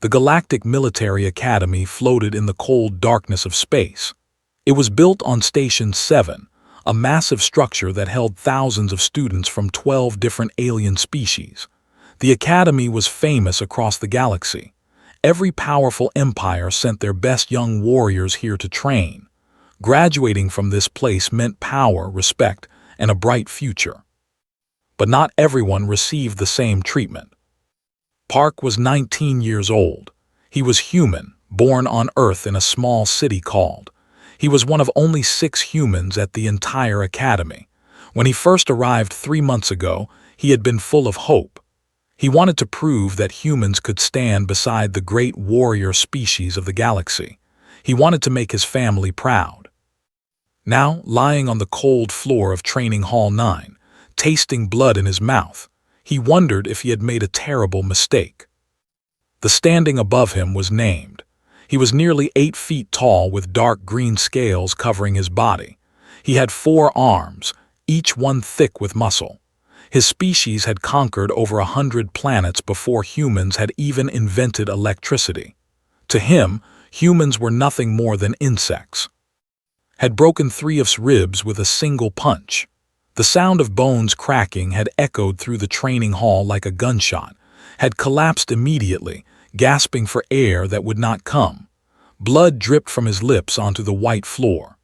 The Galactic Military Academy floated in the cold darkness of space. It was built on Station 7, a massive structure that held thousands of students from 12 different alien species. The Academy was famous across the galaxy. Every powerful empire sent their best young warriors here to train. Graduating from this place meant power, respect, and a bright future. But not everyone received the same treatment. Park was 19 years old. He was human, born on Earth in a small city called. He was one of only 6 humans at the entire academy. When he first arrived 3 months ago, he had been full of hope. He wanted to prove that humans could stand beside the great warrior species of the galaxy. He wanted to make his family proud. Now, lying on the cold floor of Training Hall 9, tasting blood in his mouth, he wondered if he had made a terrible mistake. The standing above him was named. He was nearly 8 feet tall with dark green scales covering his body. He had 4 arms, each one thick with muscle. His species had conquered over 100 planets before humans had even invented electricity. To him, humans were nothing more than insects. Had broken 3 of his ribs with a single punch. The sound of bones cracking had echoed through the training hall like a gunshot, had collapsed immediately, gasping for air that would not come. Blood dripped from his lips onto the white floor.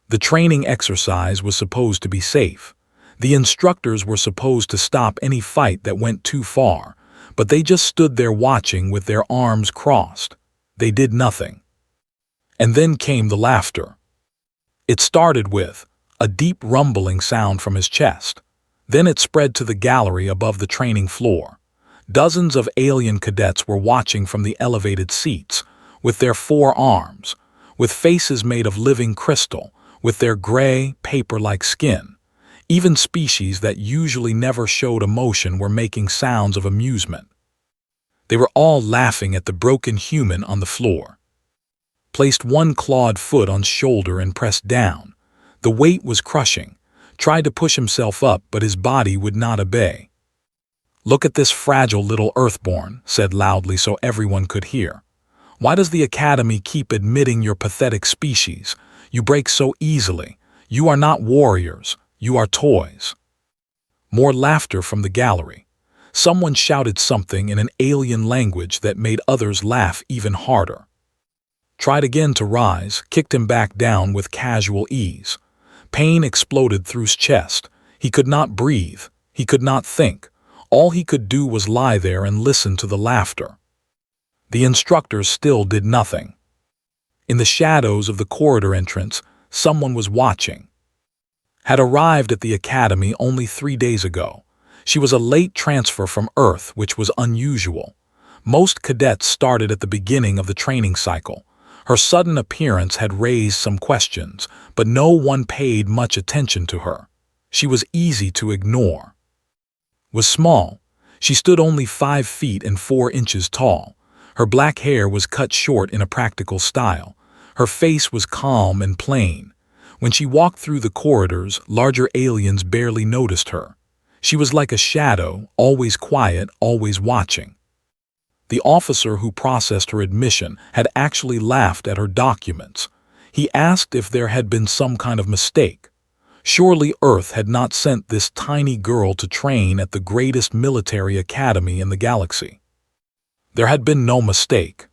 The training exercise was supposed to be safe. The instructors were supposed to stop any fight that went too far, but they just stood there watching with their arms crossed. They did nothing. And then came the laughter. It started with a deep rumbling sound from his chest. Then it spread to the gallery above the training floor. Dozens of alien cadets were watching from the elevated seats, with their 4 arms, with faces made of living crystal, with their gray, paper-like skin. Even species that usually never showed emotion were making sounds of amusement. They were all laughing at the broken human on the floor. Placed one clawed foot on shoulder and pressed down. The weight was crushing. Tried to push himself up, but his body would not obey. "Look at this fragile little Earthborn," said loudly so everyone could hear. "Why does the Academy keep admitting your pathetic species? You break so easily. You are not warriors. You are toys." More laughter from the gallery. Someone shouted something in an alien language that made others laugh even harder. Tried again to rise, kicked him back down with casual ease. Pain exploded through his chest. He could not breathe. He could not think. All he could do was lie there and listen to the laughter. The instructors still did nothing. In the shadows of the corridor entrance, someone was watching. Had arrived at the academy only 3 days ago. She was a late transfer from Earth, which was unusual. Most cadets started at the beginning of the training cycle. Her sudden appearance had raised some questions, but no one paid much attention to her. She was easy to ignore. Was small. She stood only 5 feet and 4 inches tall. Her black hair was cut short in a practical style. Her face was calm and plain. When she walked through the corridors, larger aliens barely noticed her. She was like a shadow, always quiet, always watching. The officer who processed her admission had actually laughed at her documents. He asked if there had been some kind of mistake. Surely Earth had not sent this tiny girl to train at the greatest military academy in the galaxy. There had been no mistake.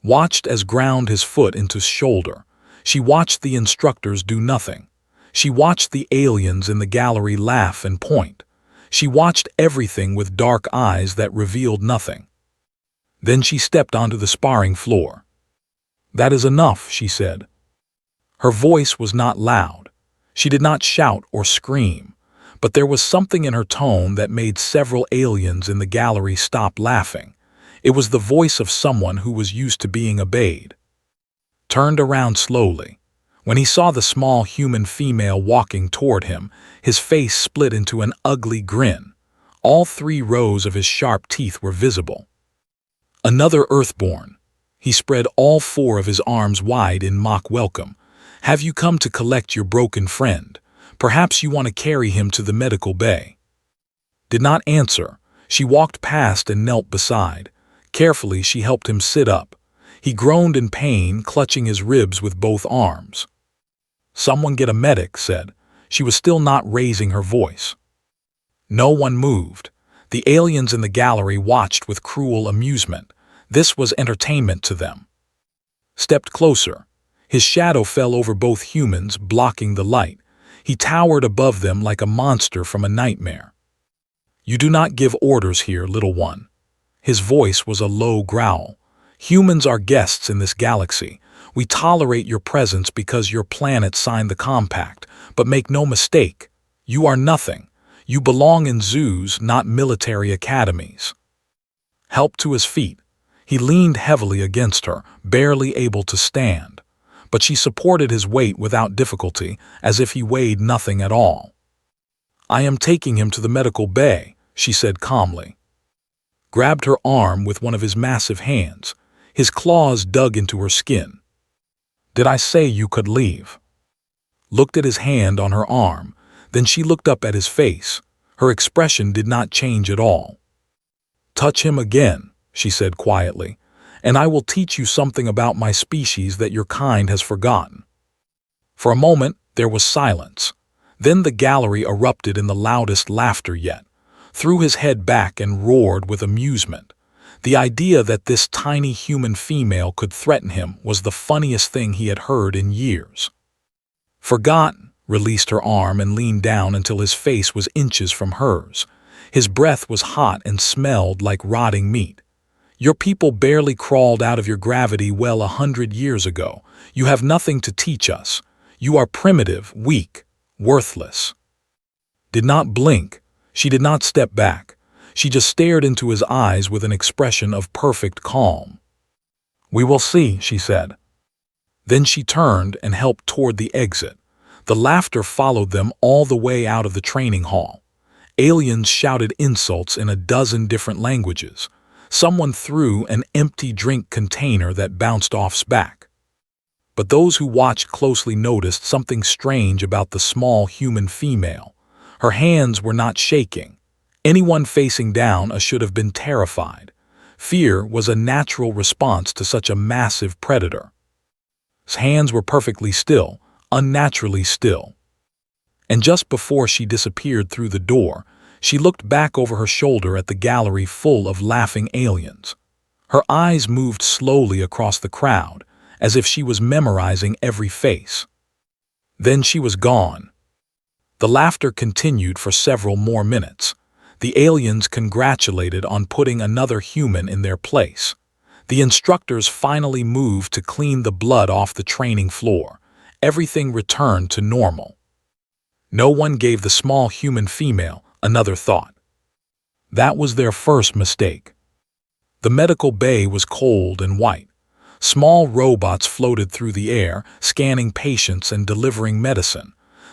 Watched as ground his foot into his shoulder. She watched the instructors do nothing. She watched the aliens in the gallery laugh and point. She watched everything with dark eyes that revealed nothing. Then she stepped onto the sparring floor. "That is enough," she said. Her voice was not loud. She did not shout or scream, but there was something in her tone that made several aliens in the gallery stop laughing. It was the voice of someone who was used to being obeyed. Turned around slowly. When he saw the small human female walking toward him, his face split into an ugly grin. All 3 rows of his sharp teeth were visible. Another Earthborn. He spread all 4 of his arms wide in mock welcome. "Have you come to collect your broken friend? Perhaps you want to carry him to the medical bay." Did not answer. She walked past and knelt beside. Carefully, she helped him sit up. He groaned in pain, clutching his ribs with both arms. "Someone get a medic," said. She was still not raising her voice. No one moved. The aliens in the gallery watched with cruel amusement. This was entertainment to them. Stepped closer. His shadow fell over both humans, blocking the light. He towered above them like a monster from a nightmare. "You do not give orders here, little one." His voice was a low growl. "Humans are guests in this galaxy. We tolerate your presence because your planet signed the compact. But make no mistake, you are nothing. You belong in zoos, not military academies." Helped to his feet, he leaned heavily against her, barely able to stand. But she supported his weight without difficulty, as if he weighed nothing at all. "I am taking him to the medical bay," she said calmly. Grabbed her arm with one of his massive hands. His claws dug into her skin. "Did I say you could leave?" Looked at his hand on her arm, then she looked up at his face. Her expression did not change at all. "Touch him again," she said quietly, "and I will teach you something about my species that your kind has forgotten." For a moment, there was silence. Then the gallery erupted in the loudest laughter yet, threw his head back and roared with amusement. The idea that this tiny human female could threaten him was the funniest thing he had heard in years. "Forgotten," released her arm and leaned down until his face was inches from hers. His breath was hot and smelled like rotting meat. "Your people barely crawled out of your gravity well 100 years ago. You have nothing to teach us. You are primitive, weak, worthless." Did not blink. She did not step back. She just stared into his eyes with an expression of perfect calm. "We will see," she said. Then she turned and helped toward the exit. The laughter followed them all the way out of the training hall. Aliens shouted insults in a dozen different languages. Someone threw an empty drink container that bounced off's back. But those who watched closely noticed something strange about the small human female. Her hands were not shaking. Anyone facing down should have been terrified. Fear was a natural response to such a massive predator. His hands were perfectly still, unnaturally still. And just before she disappeared through the door, she looked back over her shoulder at the gallery full of laughing aliens. Her eyes moved slowly across the crowd, as if she was memorizing every face. Then she was gone. The laughter continued for several more minutes. The aliens congratulated on putting another human in their place. The instructors finally moved to clean the blood off the training floor. Everything returned to normal. No one gave the small human female another thought. That was their first mistake. The medical bay was cold and white. Small robots floated through the air, scanning patients and delivering medicine.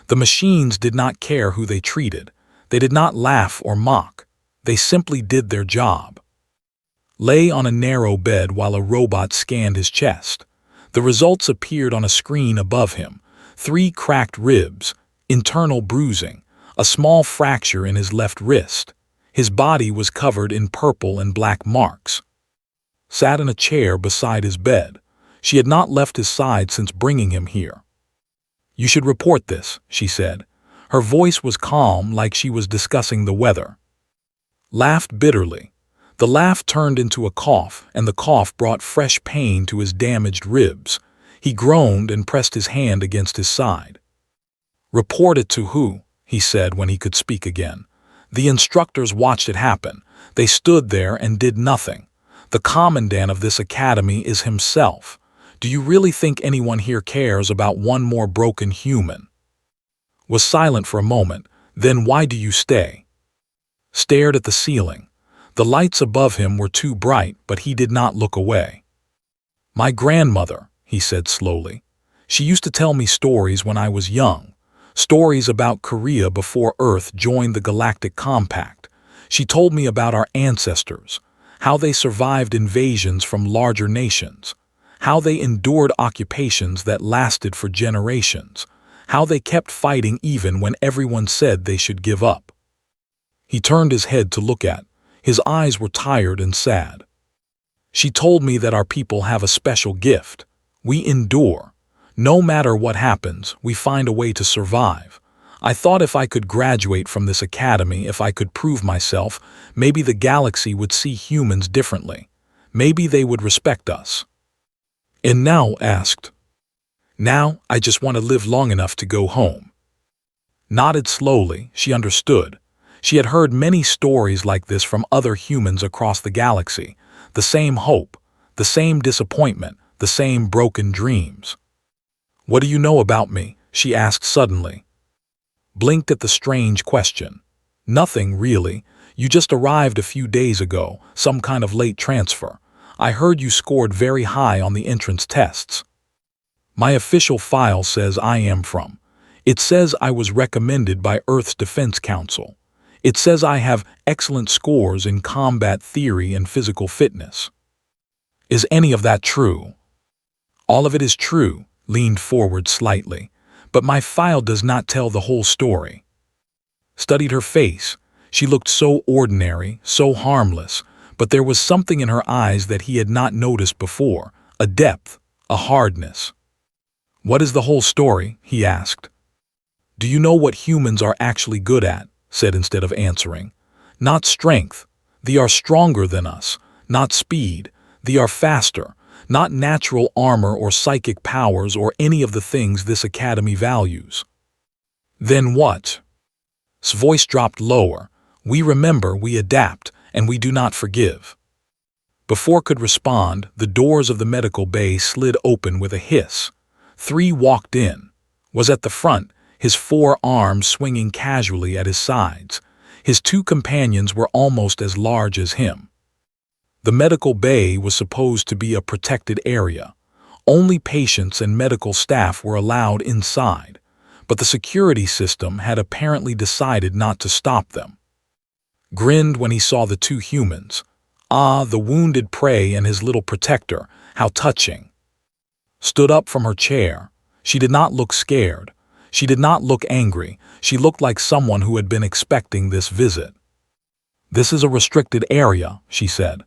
The machines did not care who they treated. They did not laugh or mock. They simply did their job. Lay on a narrow bed while a robot scanned his chest. The results appeared on a screen above him. 3 cracked ribs, internal bruising, a small fracture in his left wrist. His body was covered in purple and black marks. Sat in a chair beside his bed. She had not left his side since bringing him here. "You should report this," she said. Her voice was calm, like she was discussing the weather. Laughed bitterly. The laugh turned into a cough, and the cough brought fresh pain to his damaged ribs. He groaned and pressed his hand against his side. "Report it to who?" he said when he could speak again. The instructors watched it happen. They stood there and did nothing. The commandant of this academy is himself. Do you really think anyone here cares about one more broken human? Was silent for a moment. Then why do you stay? Stared at the ceiling. The lights above him were too bright, but he did not look away. "My grandmother," he said slowly. "She used to tell me stories when I was young. Stories about Korea before Earth joined the Galactic Compact. She told me about our ancestors, how they survived invasions from larger nations, how they endured occupations that lasted for generations, how they kept fighting even when everyone said they should give up." He turned his head to look at. His eyes were tired and sad. She told me that our people have a special gift. We endure. No matter what happens, we find a way to survive. I thought if I could graduate from this academy, if I could prove myself, maybe the galaxy would see humans differently. Maybe they would respect us. And now asked, "Now, I just want to live long enough to go home." Nodded slowly, she understood. She had heard many stories like this from other humans across the galaxy. The same hope, the same disappointment, the same broken dreams. "What do you know about me?" she asked suddenly. Blinked at the strange question. "Nothing, really. You just arrived a few days ago, some kind of late transfer. I heard you scored very high on the entrance tests." "My official file says I am from. It says I was recommended by Earth's Defense Council. It says I have excellent scores in combat theory and physical fitness." "Is any of that true?" "All of it is true," leaned forward slightly, "but my file does not tell the whole story." Studied her face. She looked so ordinary, so harmless, but there was something in her eyes that he had not noticed before, a depth, a hardness. "What is the whole story?" he asked. "Do you know what humans are actually good at?" said instead of answering. "Not strength. They are stronger than us. Not speed. They are faster. Not natural armor or psychic powers or any of the things this academy values." "Then what?" His voice dropped lower. "We remember, we adapt, and we do not forgive." Before could respond, the doors of the medical bay slid open with a hiss. 3 walked in. Was at the front, his 4 arms swinging casually at his sides. His 2 companions were almost as large as him. The medical bay was supposed to be a protected area. Only patients and medical staff were allowed inside, but the security system had apparently decided not to stop them. Grinned when he saw the 2 humans. Ah, the wounded prey and his little protector, how touching. Stood up from her chair. She did not look scared. She did not look angry. She looked like someone who had been expecting this visit. "This is a restricted area," she said.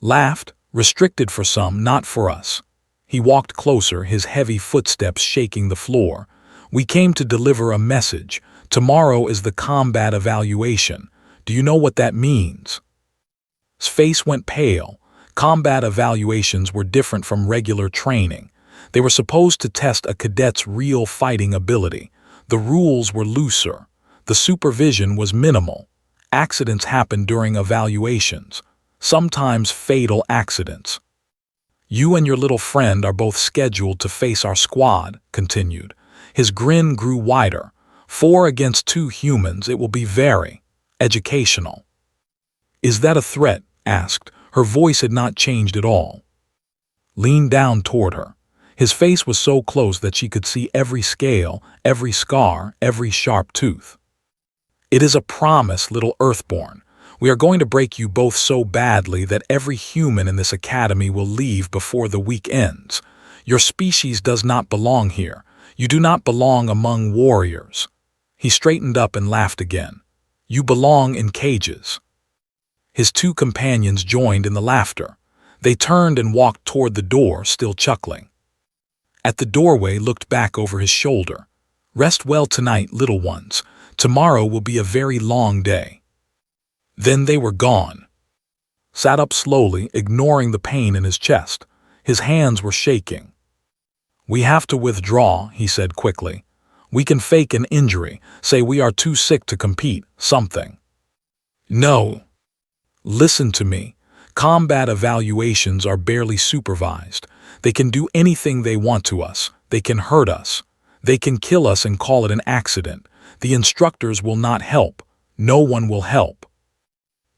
Laughed, "Restricted for some, not for us." He walked closer, his heavy footsteps shaking the floor. "We came to deliver a message. Tomorrow is the combat evaluation. Do you know what that means?" His face went pale. Combat evaluations were different from regular training. They were supposed to test a cadet's real fighting ability. The rules were looser. The supervision was minimal. Accidents happened during evaluations. Sometimes fatal accidents. "You and your little friend are both scheduled to face our squad," continued. His grin grew wider. 4 against 2 humans, it will be very educational. "Is that a threat?" asked. Her voice had not changed at all. Leaned down toward her. His face was so close that she could see every scale, every scar, every sharp tooth. "It is a promise, little Earthborn. We are going to break you both so badly that every human in this academy will leave before the week ends. Your species does not belong here. You do not belong among warriors." He straightened up and laughed again. "You belong in cages." His 2 companions joined in the laughter. They turned and walked toward the door, still chuckling. At the doorway, looked back over his shoulder. "Rest well tonight, little ones. Tomorrow will be a very long day." Then they were gone. Sat up slowly, ignoring the pain in his chest. His hands were shaking. "We have to withdraw," he said quickly. "We can fake an injury, say we are too sick to compete, something." "No. Listen to me. Combat evaluations are barely supervised. They can do anything they want to us. They can hurt us. They can kill us and call it an accident. The instructors will not help. No one will help."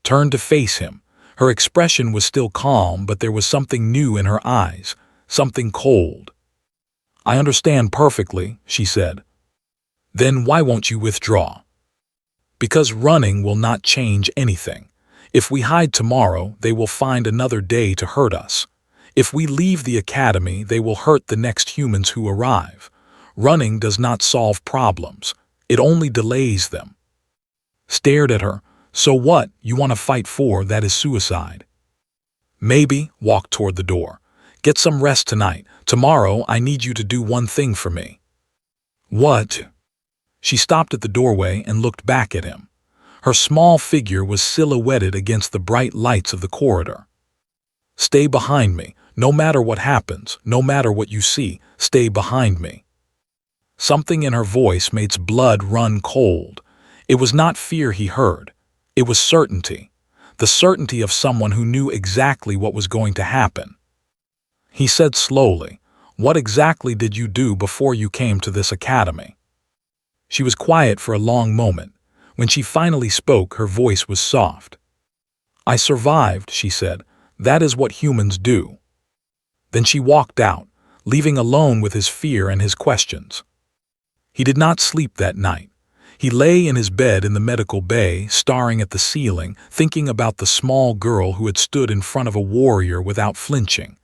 Turned to face him. Her expression was still calm, but there was something new in her eyes, something cold. "I understand perfectly," she said. "Then why won't you withdraw?" "Because running will not change anything. If we hide tomorrow, they will find another day to hurt us. If we leave the academy, they will hurt the next humans who arrive. Running does not solve problems. It only delays them." Stared at her. "So what you want to fight for, that is suicide." Maybe walk toward the door. Get some rest tonight. Tomorrow I need you to do one thing for me. What? She stopped at the doorway and looked back at him. Her small figure was silhouetted against the bright lights of the corridor. Stay behind me. No matter what happens, no matter what you see, stay behind me. Something in her voice made his blood run cold. It was not fear he heard. It was certainty. The certainty of someone who knew exactly what was going to happen. He said slowly, "What exactly did you do before you came to this academy?" She was quiet for a long moment. When she finally spoke, her voice was soft. "I survived," she said. "That is what humans do." Then she walked out, leaving alone with his fear and his questions. He did not sleep that night. He lay in his bed in the medical bay, staring at the ceiling, thinking about the small girl who had stood in front of a warrior without flinching.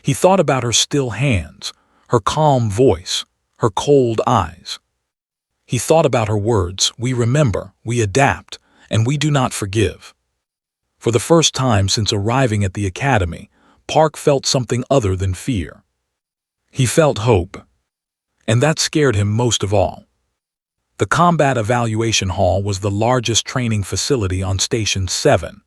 He thought about her still hands, her calm voice, her cold eyes. He thought about her words, "We remember, we adapt, and we do not forgive." For the first time since arriving at the academy, Park felt something other than fear. He felt hope. And that scared him most of all. The Combat Evaluation Hall was the largest training facility on Station 7.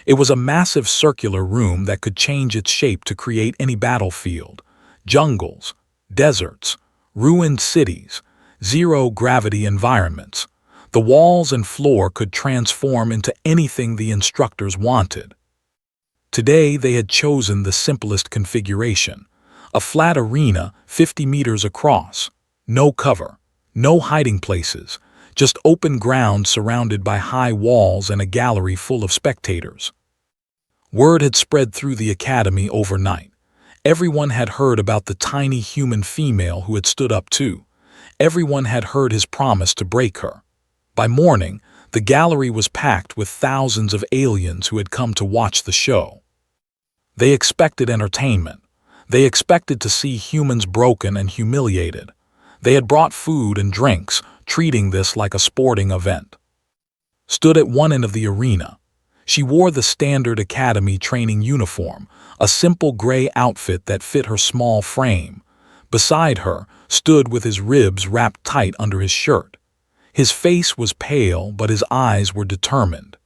It was a massive circular room that could change its shape to create any battlefield. Jungles, deserts, ruined cities, zero-gravity environments. The walls and floor could transform into anything the instructors wanted. Today they had chosen the simplest configuration. A flat arena 50 meters across. No cover. No hiding places, just open ground surrounded by high walls and a gallery full of spectators. Word had spread through the academy overnight. Everyone had heard about the tiny human female who had stood up too. Everyone had heard his promise to break her. By morning, the gallery was packed with thousands of aliens who had come to watch the show. They expected entertainment. They expected to see humans broken and humiliated. They had brought food and drinks, treating this like a sporting event. Stood at one end of the arena. She wore the standard academy training uniform, a simple gray outfit that fit her small frame. Beside her stood with his ribs wrapped tight under his shirt. His face was pale, but his eyes were determined.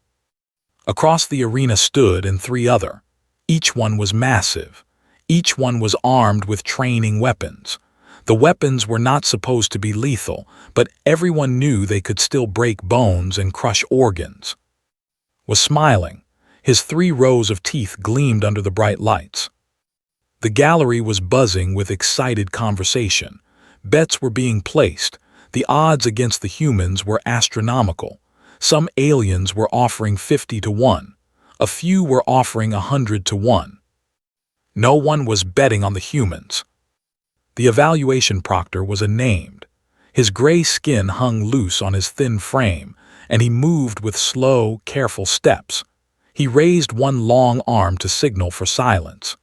Across the arena stood and three other. Each one was massive. Each one was armed with training weapons. The weapons were not supposed to be lethal, but everyone knew they could still break bones and crush organs. Was smiling. His 3 rows of teeth gleamed under the bright lights. The gallery was buzzing with excited conversation. Bets were being placed. The odds against the humans were astronomical. Some aliens were offering 50 to 1. A few were offering 100 to 1. No one was betting on the humans. The evaluation proctor was unnamed. His gray skin hung loose on his thin frame, and he moved with slow, careful steps. He raised one long arm to signal for silence.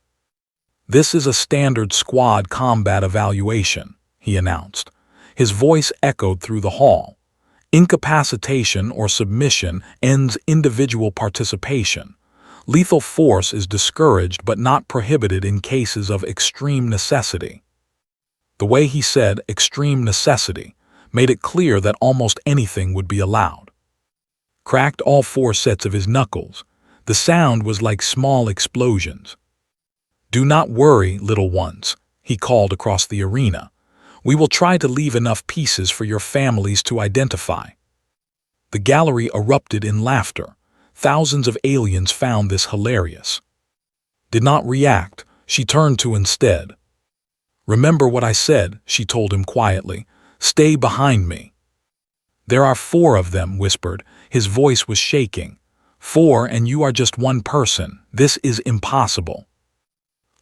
"This is a standard squad combat evaluation," he announced. His voice echoed through the hall. "Incapacitation or submission ends individual participation. Lethal force is discouraged but not prohibited in cases of extreme necessity." The way he said "extreme necessity" made it clear that almost anything would be allowed. Cracked all 4 sets of his knuckles. The sound was like small explosions. "Do not worry, little ones," he called across the arena. "We will try to leave enough pieces for your families to identify." The gallery erupted in laughter. Thousands of aliens found this hilarious. Did not react. She turned to instead. "Remember what I said," she told him quietly. "Stay behind me." "There are 4 of them," whispered. His voice was shaking. 4, and you are just one person. This is impossible."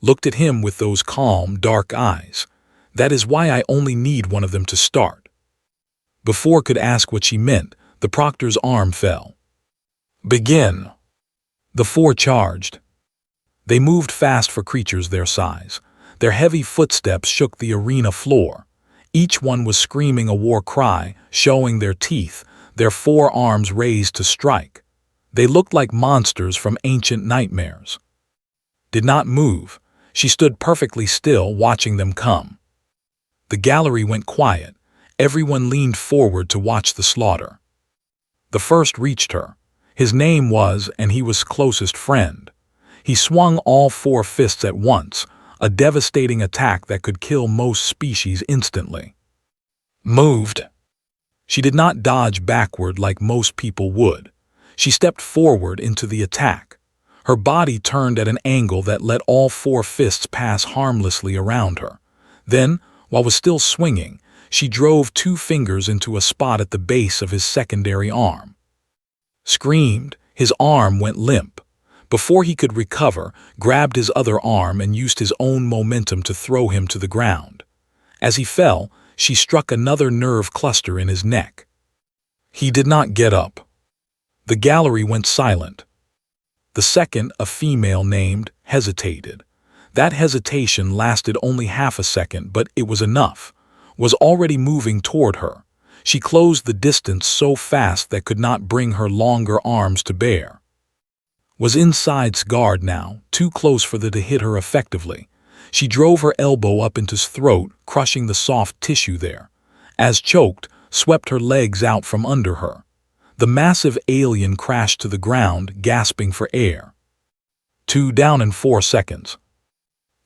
Looked at him with those calm, dark eyes. "That is why I only need one of them to start." Before could ask what she meant, the proctor's arm fell. "Begin." The 4 charged. They moved fast for creatures their size. Their heavy footsteps shook the arena floor. Each one was screaming a war cry, showing their teeth, their 4 arms raised to strike. They looked like monsters from ancient nightmares. did not move. She stood perfectly still, watching them come. The gallery went quiet. Everyone leaned forward to watch the slaughter. The first reached her. His name was, and he was closest friend. He swung all 4 fists at once, a devastating attack that could kill most species instantly. Moved. She did not dodge backward like most people would. She stepped forward into the attack. Her body turned at an angle that let all 4 fists pass harmlessly around her. Then, while was still swinging, she drove 2 fingers into a spot at the base of his secondary arm. Screamed, his arm went limp. Before he could recover, grabbed his other arm and used his own momentum to throw him to the ground. As he fell, she struck another nerve cluster in his neck. He did not get up. The gallery went silent. The second, a female named, hesitated. That hesitation lasted only half a second, but it was enough. Was already moving toward her. She closed the distance so fast that could not bring her longer arms to bear. Was inside's guard now, too close for them to hit her effectively. She drove her elbow up into his throat, crushing the soft tissue there. As choked, swept her legs out from under her. The massive alien crashed to the ground, gasping for air. 2 down in 4 seconds.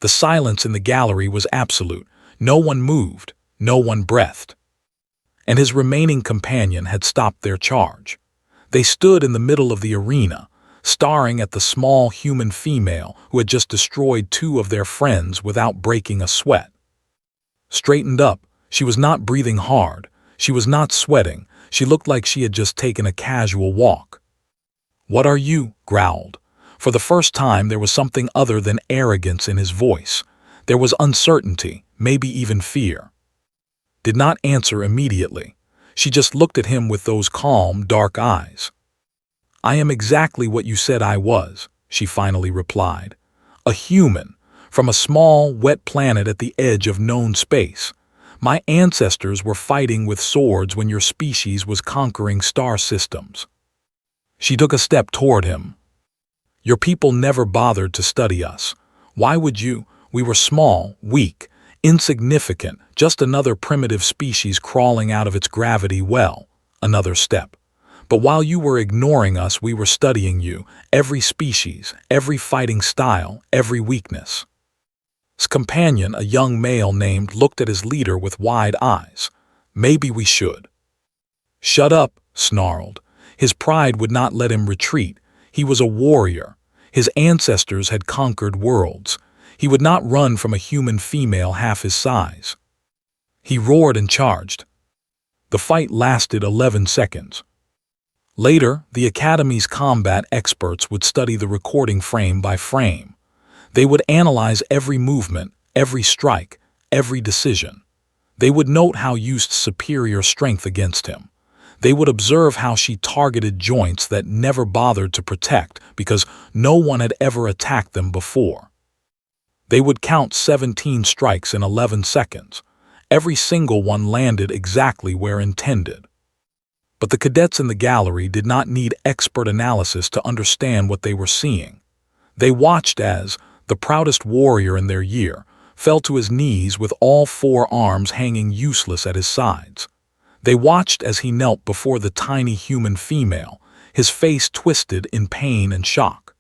The silence in the gallery was absolute. No one moved, no one breathed. And his remaining companion had stopped their charge. They stood in the middle of the arena, staring at the small human female who had just destroyed 2 of their friends without breaking a sweat. Straightened up, she was not breathing hard, she was not sweating, she looked like she had just taken a casual walk. "What are you?" growled. For the first time there was something other than arrogance in his voice. There was uncertainty, maybe even fear. Did not answer immediately. She just looked at him with those calm, dark eyes. "I am exactly what you said I was," she finally replied. "A human, from a small, wet planet at the edge of known space. My ancestors were fighting with swords when your species was conquering star systems." She took a step toward him. "Your people never bothered to study us. Why would you? We were small, weak, insignificant, just another primitive species crawling out of its gravity well." Another step. "But while you were ignoring us, we were studying you, every species, every fighting style, every weakness." His companion, a young male named, looked at his leader with wide eyes. "Maybe we should." "Shut up," snarled. His pride would not let him retreat. He was a warrior. His ancestors had conquered worlds. He would not run from a human female half his size. He roared and charged. The fight lasted 11 seconds. Later, the Academy's combat experts would study the recording frame by frame. They would analyze every movement, every strike, every decision. They would note how used superior strength against him. They would observe how she targeted joints that never bothered to protect because no one had ever attacked them before. They would count 17 strikes in 11 seconds. Every single one landed exactly where intended. But the cadets in the gallery did not need expert analysis to understand what they were seeing. They watched as the proudest warrior in their year fell to his knees with all 4 arms hanging useless at his sides. They watched as he knelt before the tiny human female, his face twisted in pain and shock.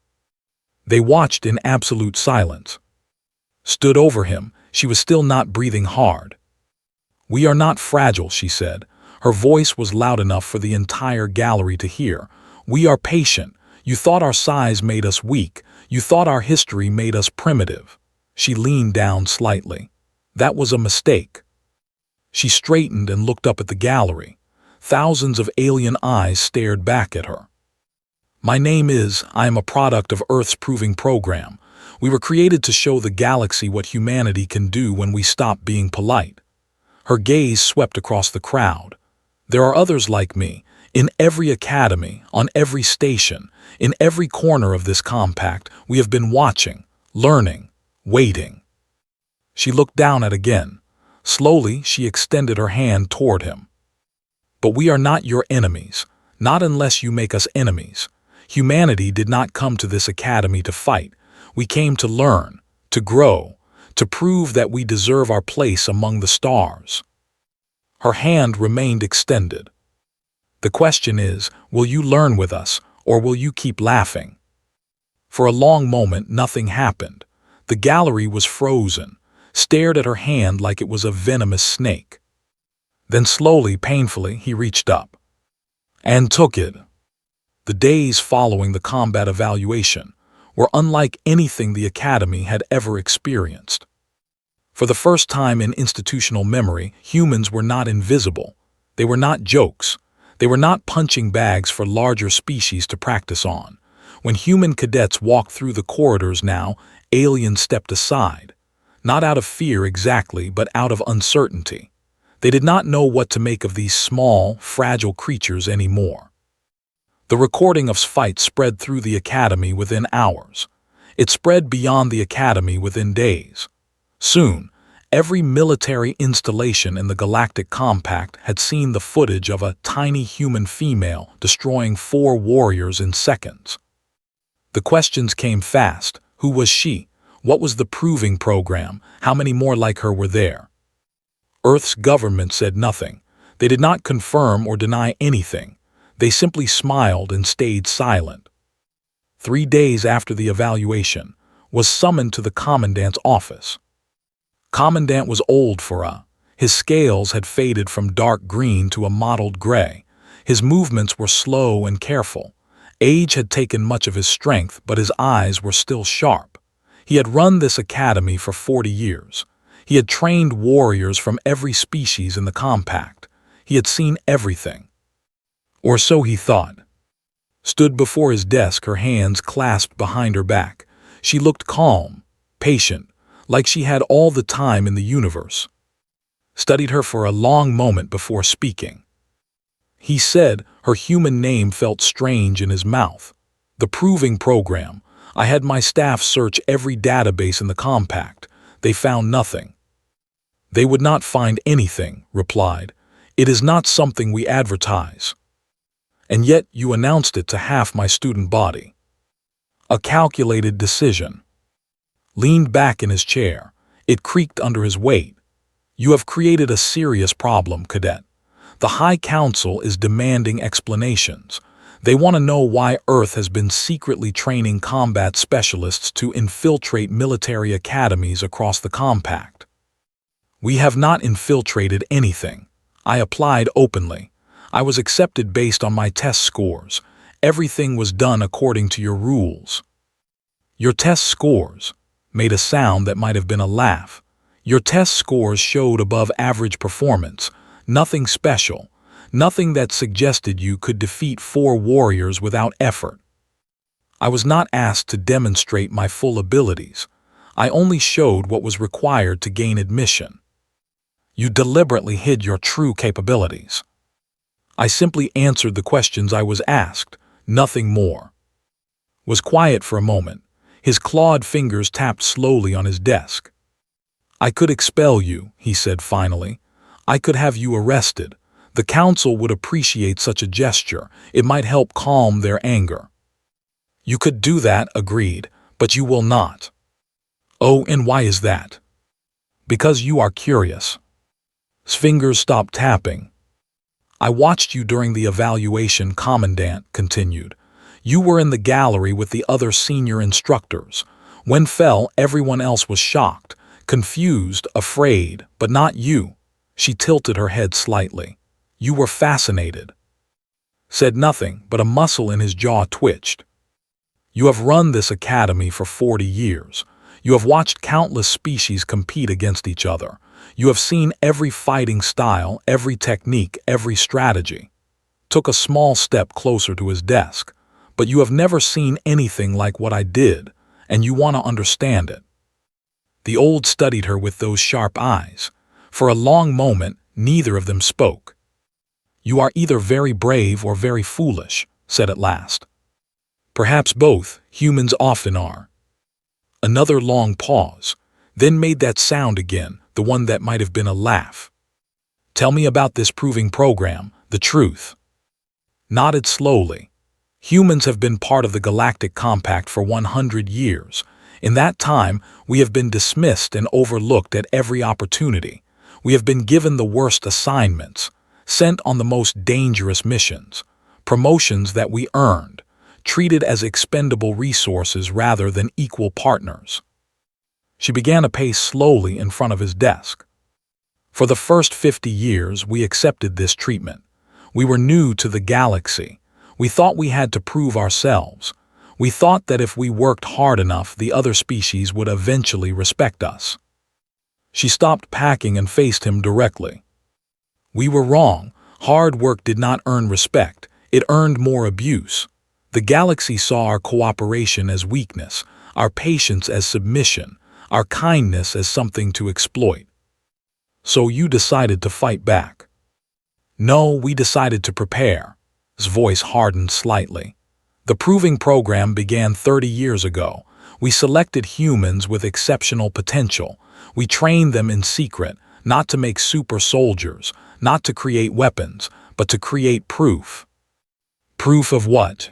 They watched in absolute silence. Stood over him, she was still not breathing hard. "We are not fragile," she said. Her voice was loud enough for the entire gallery to hear. "We are patient. You thought our size made us weak. You thought our history made us primitive." She leaned down slightly. "That was a mistake." She straightened and looked up at the gallery. Thousands of alien eyes stared back at her. "My name is, I am a product of Earth's proving program. We were created to show the galaxy what humanity can do when we stop being polite." Her gaze swept across the crowd. "There are others like me, in every academy, on every station, in every corner of this compact. We have been watching, learning, waiting." She looked down at again. Slowly, she extended her hand toward him. "But we are not your enemies, not unless you make us enemies. Humanity did not come to this academy to fight. We came to learn, to grow, to prove that we deserve our place among the stars." Her hand remained extended. "The question is, will you learn with us, or will you keep laughing?" For a long moment, nothing happened. The gallery was frozen, stared at her hand like it was a venomous snake. Then slowly, painfully, he reached up and took it. The days following the combat evaluation were unlike anything the Academy had ever experienced. For the first time in institutional memory, humans were not invisible. They were not jokes. They were not punching bags for larger species to practice on. When human cadets walked through the corridors now, aliens stepped aside. Not out of fear exactly, but out of uncertainty. They did not know what to make of these small, fragile creatures anymore. The recording of fights spread through the Academy within hours. It spread beyond the Academy within days. Soon, every military installation in the Galactic Compact had seen the footage of a tiny human female destroying 4 warriors in seconds. The questions came fast. Who was she? What was the proving program? How many more like her were there? Earth's government said nothing. They did not confirm or deny anything. They simply smiled and stayed silent. 3 days after the evaluation, was summoned to the Commandant's office. Commandant was old for his scales had faded from dark green to a mottled gray. His movements were slow and careful. Age had taken much of his strength, but his eyes were still sharp. He had run this academy for 40 years. He had trained warriors from every species in the Compact. He had seen everything. Or so he thought. Stood before his desk, her hands clasped behind her back. She looked calm, patient, like she had all the time in the universe. Studied her for a long moment before speaking. He said, her human name felt strange in his mouth. "The proving program. I had my staff search every database in the Compact. They found nothing." "They would not find anything," replied. "It is not something we advertise. And yet you announced it to half my student body." A calculated decision. Leaned back in his chair. It creaked under his weight. "You have created a serious problem, Cadet. The High Council is demanding explanations. They want to know why Earth has been secretly training combat specialists to infiltrate military academies across the Compact." "We have not infiltrated anything. I applied openly. I was accepted based on my test scores. Everything was done according to your rules." "Your test scores?" made a sound that might have been a laugh. "Your test scores showed above average performance. Nothing special. Nothing that suggested you could defeat 4 warriors without effort. I was not asked to demonstrate my full abilities. I only showed what was required to gain admission. You deliberately hid your true capabilities." "I simply answered the questions I was asked, nothing more." Was quiet for a moment. His clawed fingers tapped slowly on his desk. "I could expel you," he said finally. "I could have you arrested. The council would appreciate such a gesture. It might help calm their anger." "You could do that," agreed, "but you will not." "Oh, and why is that?" "Because you are curious." His fingers stopped tapping. "I watched you during the evaluation," Commandant continued. "You were in the gallery with the other senior instructors. When fell, everyone else was shocked, confused, afraid, but not you." She tilted her head slightly. "You were fascinated." Said nothing, but a muscle in his jaw twitched. "You have run this academy for 40 years. You have watched countless species compete against each other. You have seen every fighting style, every technique, every strategy." Took a small step closer to his desk. "But you have never seen anything like what I did, and you want to understand it." The old studied her with those sharp eyes. For a long moment, neither of them spoke. "You are either very brave or very foolish," said at last. "Perhaps both. Humans often are." Another long pause, then made that sound again, the one that might have been a laugh. "Tell me about this proving program, the truth." Nodded slowly. "Humans have been part of the Galactic Compact for 100 years. In that time, we have been dismissed and overlooked at every opportunity. We have been given the worst assignments, sent on the most dangerous missions, promotions that we earned, treated as expendable resources rather than equal partners. She began to pace slowly in front of his desk. For the first 50 years, we accepted this treatment. We were new to the galaxy. We thought we had to prove ourselves. We thought that if we worked hard enough, the other species would eventually respect us. She stopped packing and faced him directly. We were wrong. Hard work did not earn respect. It earned more abuse. The galaxy saw our cooperation as weakness, our patience as submission, our kindness as something to exploit. So you decided to fight back. No, we decided to prepare. His voice hardened slightly. The proving program began 30 years ago. We selected humans with exceptional potential. We trained them in secret, not to make super soldiers, not to create weapons, but to create proof. Proof of what?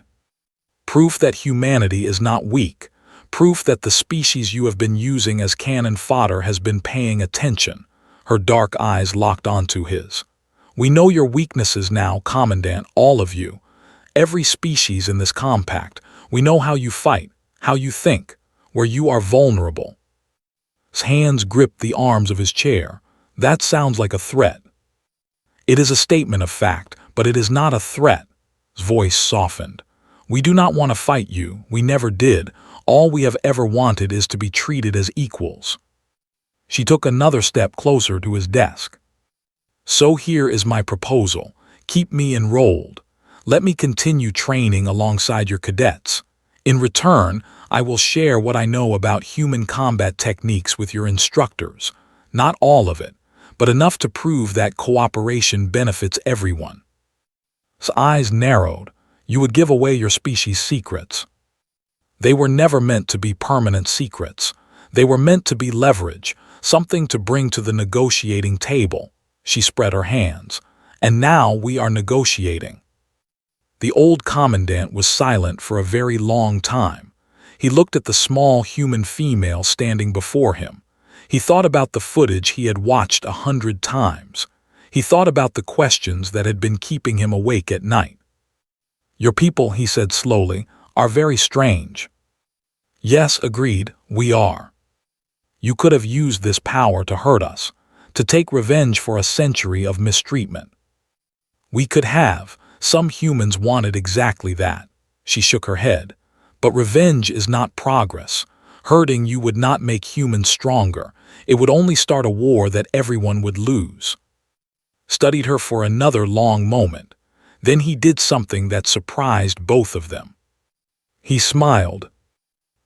Proof that humanity is not weak. Proof that the species you have been using as cannon fodder has been paying attention. Her dark eyes locked onto his. We know your weaknesses now, Commandant, all of you. Every species in this compact. We know how you fight, how you think, where you are vulnerable. His hands gripped the arms of his chair. That sounds like a threat. It is a statement of fact, but it is not a threat. His voice softened. We do not want to fight you. We never did. All we have ever wanted is to be treated as equals. She took another step closer to his desk. So here is my proposal. Keep me enrolled. Let me continue training alongside your cadets. In return, I will share what I know about human combat techniques with your instructors. Not all of it, but enough to prove that cooperation benefits everyone. His eyes narrowed. You would give away your species' secrets. They were never meant to be permanent secrets. They were meant to be leverage, something to bring to the negotiating table. She spread her hands. And now we are negotiating. The old commandant was silent for a very long time. He looked at the small human female standing before him. He thought about the footage he had watched 100 times. He thought about the questions that had been keeping him awake at night. Your people, he said slowly, are very strange. Yes, agreed, we are. You could have used this power to hurt us, to take revenge for a century of mistreatment. We could have. Some humans wanted exactly that. She shook her head. But revenge is not progress. Hurting you would not make humans stronger. It would only start a war that everyone would lose. Studied her for another long moment. Then he did something that surprised both of them. He smiled.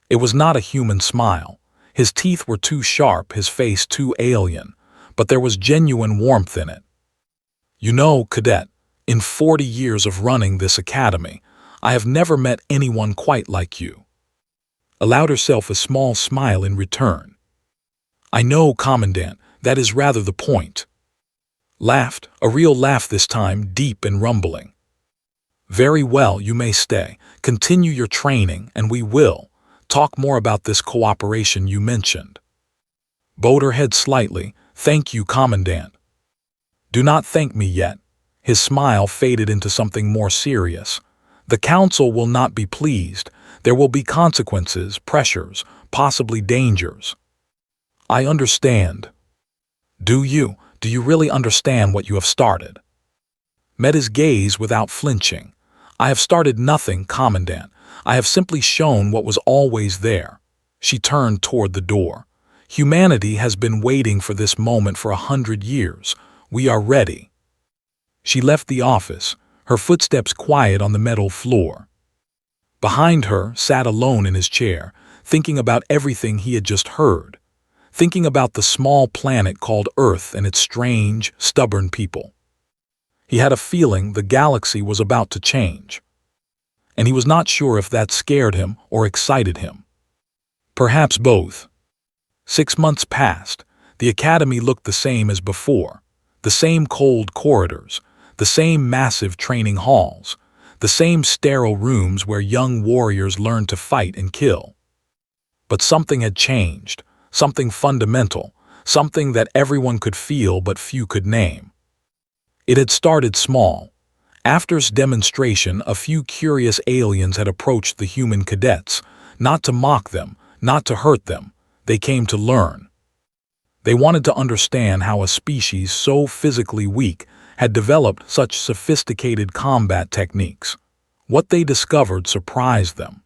It was not a human smile. His teeth were too sharp, his face too alien, but there was genuine warmth in it. You know, Cadet, in 40 years of running this academy, I have never met anyone quite like you. Allowed herself a small smile in return. I know, Commandant, that is rather the point. Laughed, a real laugh this time, deep and rumbling. Very well, you may stay. Continue your training, and we will talk more about this cooperation you mentioned. Bowed her head slightly. Thank you, Commandant. Do not thank me yet. His smile faded into something more serious. The Council will not be pleased. There will be consequences, pressures, possibly dangers. I understand. Do you? Do you really understand what you have started? Met his gaze without flinching. I have started nothing, Commandant. I have simply shown what was always there. She turned toward the door. Humanity has been waiting for this moment for 100 years. We are ready. She left the office, her footsteps quiet on the metal floor. Behind her, sat alone in his chair, thinking about everything he had just heard, thinking about the small planet called Earth and its strange, stubborn people. He had a feeling the galaxy was about to change, and he was not sure if that scared him or excited him. Perhaps both. 6 months passed. The academy looked the same as before, the same cold corridors, the same massive training halls, the same sterile rooms where young warriors learned to fight and kill. But something had changed, something fundamental, something that everyone could feel but few could name. It had started small. After's demonstration, a few curious aliens had approached the human cadets, not to mock them, not to hurt them. They came to learn. They wanted to understand how a species so physically weak had developed such sophisticated combat techniques. What they discovered surprised them.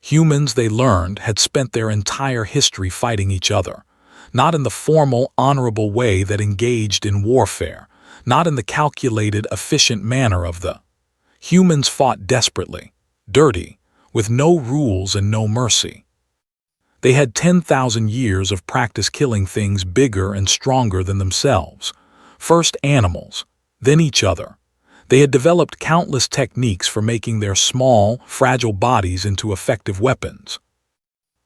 Humans, they learned, had spent their entire history fighting each other, not in the formal, honorable way that engaged in warfare, not in the calculated, efficient manner of the humans fought desperately, dirty, with no rules and no mercy. They had 10,000 years of practice killing things bigger and stronger than themselves, first animals, then each other. They had developed countless techniques for making their small, fragile bodies into effective weapons.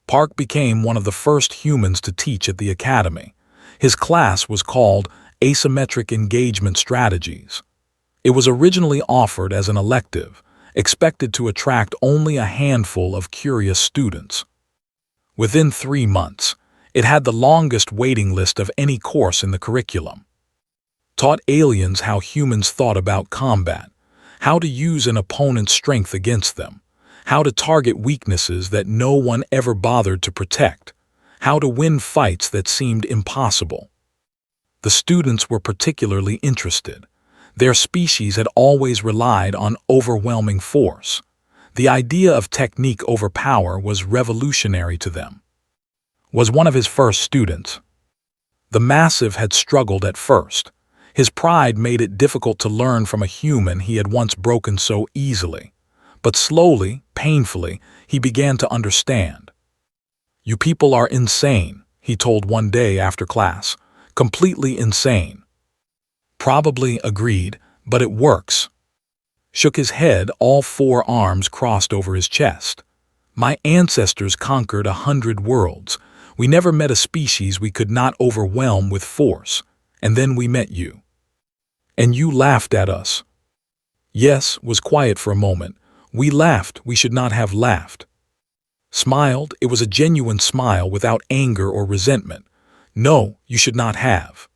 Park became one of the first humans to teach at the academy. His class was called Asymmetric Engagement Strategies. It was originally offered as an elective, expected to attract only a handful of curious students. Within 3 months, it had the longest waiting list of any course in the curriculum. Taught aliens how humans thought about combat, how to use an opponent's strength against them, how to target weaknesses that no one ever bothered to protect, how to win fights that seemed impossible. The students were particularly interested. Their species had always relied on overwhelming force. The idea of technique over power was revolutionary to them. Was one of his first students. The massive had struggled at first. His pride made it difficult to learn from a human he had once broken so easily. But slowly, painfully, he began to understand. "You people are insane," he told one day after class. "Completely insane." "Probably," agreed, "but it works." Shook his head, all 4 arms crossed over his chest. "My ancestors conquered 100 worlds. We never met a species we could not overwhelm with force. And then we met you. And you laughed at us." "Yes," was quiet for a moment. "We laughed, we should not have laughed." Smiled, it was a genuine smile without anger or resentment. "No, you should not have."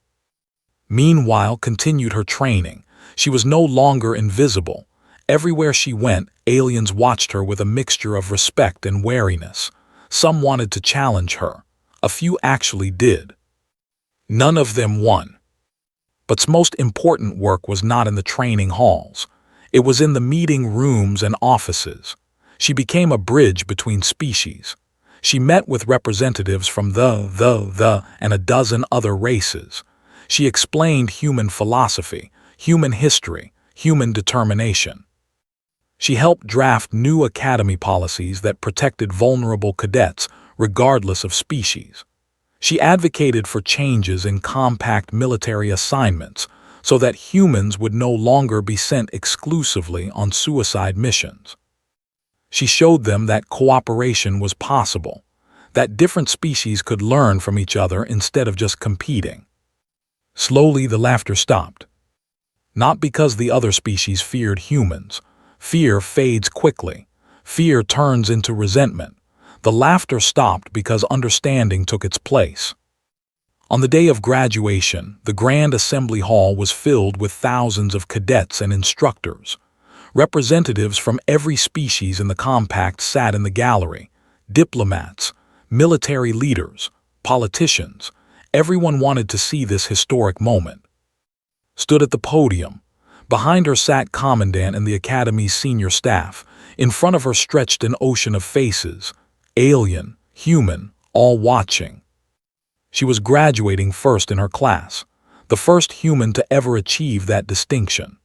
Meanwhile, continued her training. She was no longer invisible. Everywhere she went, aliens watched her with a mixture of respect and wariness. Some wanted to challenge her. A few actually did. None of them won. But most important work was not in the training halls. It was in the meeting rooms and offices. She became a bridge between species. She met with representatives from the, and a dozen other races. She explained human philosophy, human history, human determination. She helped draft new academy policies that protected vulnerable cadets regardless of species. She advocated for changes in compact military assignments so that humans would no longer be sent exclusively on suicide missions. She showed them that cooperation was possible, that different species could learn from each other instead of just competing. Slowly, the laughter stopped. Not because the other species feared humans. Fear fades quickly. Fear turns into resentment. The laughter stopped because understanding took its place. On the day of graduation, the Grand Assembly Hall was filled with thousands of cadets and instructors. Representatives from every species in the compact sat in the gallery. Diplomats, military leaders, politicians. Everyone wanted to see this historic moment. Stood at the podium. Behind her sat Commandant and the Academy's senior staff. In front of her stretched an ocean of faces. Alien, human, all watching. She was graduating first in her class, the first human to ever achieve that distinction.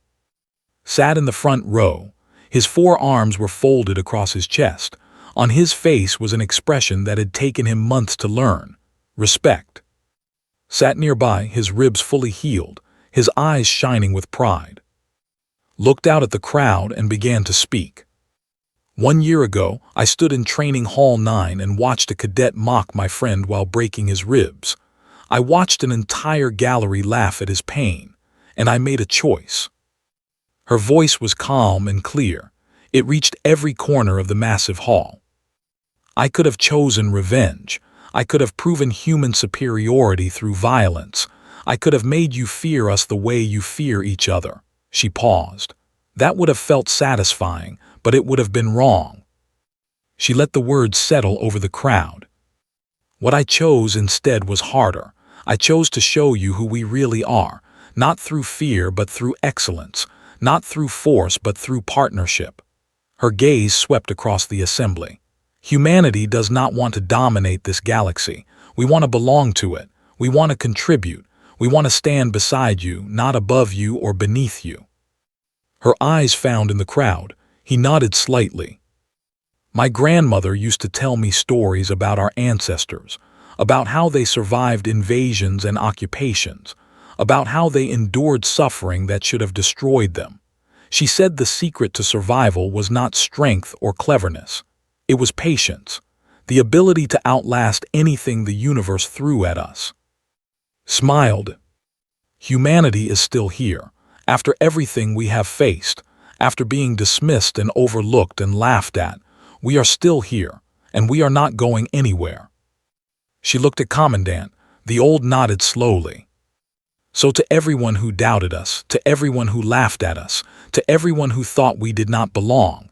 Sat in the front row, his 4 arms were folded across his chest. On his face was an expression that had taken him months to learn: respect. Sat nearby, his ribs fully healed, his eyes shining with pride. Looked out at the crowd and began to speak. "1 year ago, I stood in Training Hall 9 and watched a cadet mock my friend while breaking his ribs. I watched an entire gallery laugh at his pain, and I made a choice." Her voice was calm and clear. It reached every corner of the massive hall. I could have chosen revenge. I could have proven human superiority through violence. I could have made you fear us the way you fear each other." She paused. "That would have felt satisfying, but it would have been wrong." She let the words settle over the crowd. "What I chose instead was harder. I chose to show you who we really are, not through fear but through excellence, not through force but through partnership." Her gaze swept across the assembly. "Humanity does not want to dominate this galaxy. We want to belong to it. We want to contribute. We want to stand beside you, not above you or beneath you." Her eyes found in the crowd. He nodded slightly. "My grandmother used to tell me stories about our ancestors, about how they survived invasions and occupations, about how they endured suffering that should have destroyed them. She said the secret to survival was not strength or cleverness. It was patience, the ability to outlast anything the universe threw at us." Smiled. "Humanity is still here. After everything we have faced, after being dismissed and overlooked and laughed at, we are still here, and we are not going anywhere." She looked at Commandant. The old nodded slowly. "So to everyone who doubted us, to everyone who laughed at us, to everyone who thought we did not belong."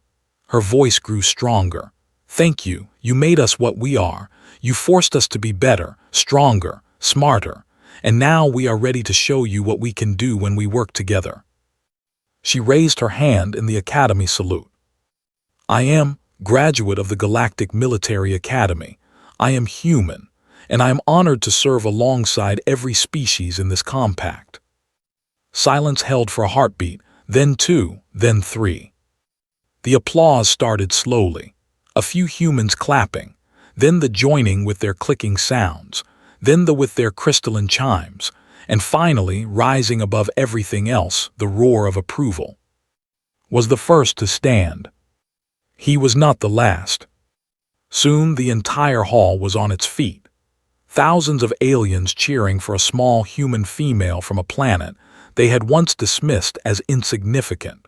Her voice grew stronger. "Thank you. You made us what we are. You forced us to be better, stronger, smarter. And now we are ready to show you what we can do when we work together." She raised her hand in the Academy salute. "I am graduate of the Galactic Military Academy. I am human, and I am honored to serve alongside every species in this compact." Silence held for a heartbeat, then two, then three. The applause started slowly. A few humans clapping, then the joining with their clicking sounds, then the with their crystalline chimes, and finally, rising above everything else, the roar of approval. Was the first to stand. He was not the last. Soon the entire hall was on its feet. Thousands of aliens cheering for a small human female from a planet they had once dismissed as insignificant.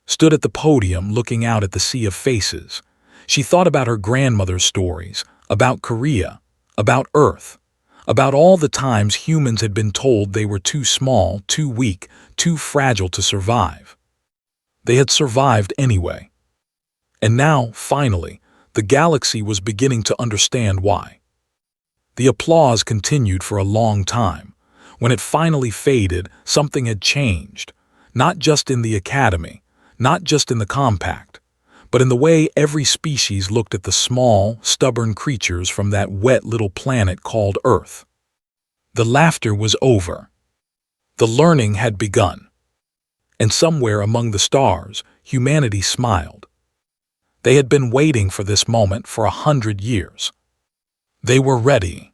Stood at the podium looking out at the sea of faces. She thought about her grandmother's stories, about Korea, about Earth, about all the times humans had been told they were too small, too weak, too fragile to survive. They had survived anyway. And now, finally, the galaxy was beginning to understand why. The applause continued for a long time. When it finally faded, something had changed, not just in the Academy, not just in the compact, but in the way every species looked at the small, stubborn creatures from that wet little planet called Earth. The laughter was over. The learning had begun. And somewhere among the stars, humanity smiled. They had been waiting for this moment for 100 years. They were ready.